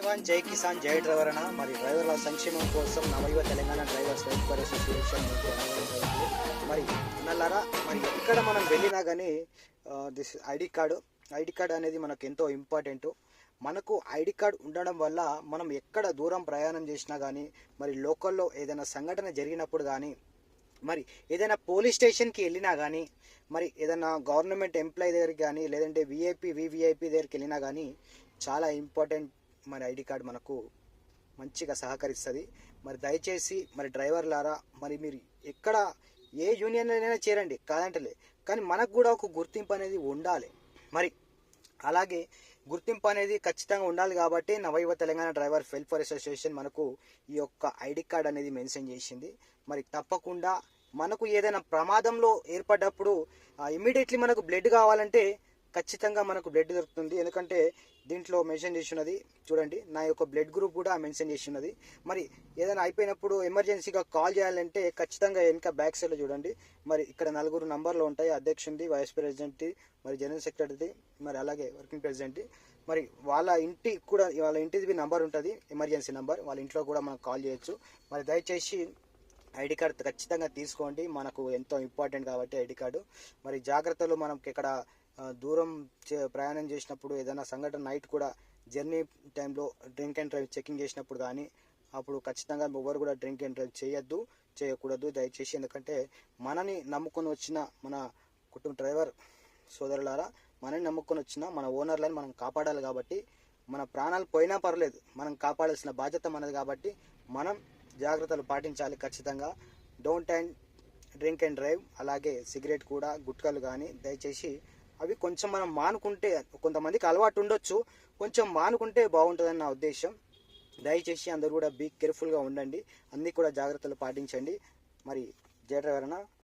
జవాన్ జై కిసాన్ జై డ్రైవర్ అన్న మరి డ్రైవర్ల సంక్షేమం కోసం నవయువ తెలంగాణ డ్రైవర్స్ వెల్ఫేర్ అసోసియేషన్ మీకు అనవరం జరిగింది. మరి నల్లారా మరి ఎక్కడ మనం వెళ్ళినా కానీ దిస్ ఐడి కార్డు అనేది మనకు ఎంతో ఇంపార్టెంట్. మనకు ఐడి కార్డు ఉండడం వల్ల మనం ఎక్కడ దూరం ప్రయాణం చేసినా కానీ మరి లోకల్లో ఏదైనా సంఘటన జరిగినప్పుడు కానీ మరి ఏదైనా పోలీస్ స్టేషన్కి వెళ్ళినా కానీ మరి ఏదైనా గవర్నమెంట్ ఎంప్లాయీ దగ్గరికి కానీ లేదంటే వివిఐపి దగ్గరికి వెళ్ళినా కానీ చాలా ఇంపార్టెంట్. మరి ఐడి కార్డు మనకు మంచిగా సహకరిస్తుంది. మరి దయచేసి మరి డ్రైవర్లారా మరి మీరు ఎక్కడ ఏ యూనియన్ అయినా చేరండి కాదంటలే, కానీ మనకు కూడా ఒక గుర్తింపు అనేది ఉండాలి. మరి అలాగే గుర్తింపు అనేది ఖచ్చితంగా ఉండాలి కాబట్టి నవయువ తెలంగాణ డ్రైవర్ వెల్ఫేర్ అసోసియేషన్ మనకు ఈ యొక్క ఐడి కార్డ్ అనేది మెన్షన్ చేసింది. మరి తప్పకుండా మనకు ఏదైనా ప్రమాదంలో ఏర్పడ్డప్పుడు ఇమీడియట్లీ మనకు బ్లడ్ కావాలంటే ఖచ్చితంగా మనకు బ్లడ్ దొరుకుతుంది. ఎందుకంటే దీంట్లో మెన్షన్ చేసి ఉన్నది చూడండి, నా యొక్క బ్లడ్ గ్రూప్ కూడా మెన్షన్ చేసి ఉన్నది. మరి ఏదైనా అయిపోయినప్పుడు ఎమర్జెన్సీగా కాల్ చేయాలంటే ఖచ్చితంగా వెనక బ్యాక్ సైడ్లో చూడండి, మరి ఇక్కడ 4 నంబర్లు ఉంటాయి. అధ్యక్షుడిది, వైస్ ప్రెసిడెంట్ది, మరి జనరల్ సెక్రటరీది, మరి అలాగే వర్కింగ్ ప్రెసిడెంట్ది. మరి వాళ్ళ ఇంటిది నంబర్ ఉంటుంది, ఎమర్జెన్సీ నంబర్. వాళ్ళ ఇంట్లో కూడా మనం కాల్ చేయొచ్చు. మరి దయచేసి ఐడి కార్డు ఖచ్చితంగా తీసుకోండి, మనకు ఎంతో ఇంపార్టెంట్ కాబట్టి ఐడి కార్డు. మరి జాగ్రత్తలు మనం ఇక్కడ దూరం ప్రయాణం చేసినప్పుడు ఏదైనా సంఘటన నైట్ కూడా జర్నీ టైంలో డ్రింక్ అండ్ డ్రైవ్ చెకింగ్ చేసినప్పుడు కానీ అప్పుడు ఖచ్చితంగా ఎవరు కూడా డ్రింక్ అండ్ డ్రైవ్ చేయకూడదు దయచేసి. ఎందుకంటే మనని నమ్ముకొని వచ్చిన మన కుటుంబ డ్రైవర్ సోదరులారా, మనని నమ్ముకొని వచ్చిన మన ఓనర్లని మనం కాపాడాలి. కాబట్టి మన ప్రాణాలు పోయినా పర్లేదు, మనం కాపాడాల్సిన బాధ్యత మనది. కాబట్టి మనం జాగ్రత్తలు పాటించాలి ఖచ్చితంగా. Don't drink and drive. అలాగే సిగరెట్ కూడా, గుట్కాలు కానీ దయచేసి అవి కొంచెం మనం మానుకుంటే, కొంతమందికి అలవాటు ఉండొచ్చు, కొంచెం మానుకుంటే బాగుంటుందని నా ఉద్దేశం. దయచేసి అందరూ కూడా బీ కేర్ఫుల్గా ఉండండి, అన్నీ కూడా జాగ్రత్తలు పాటించండి. మరి జయ డ్రైవర్ అన్న.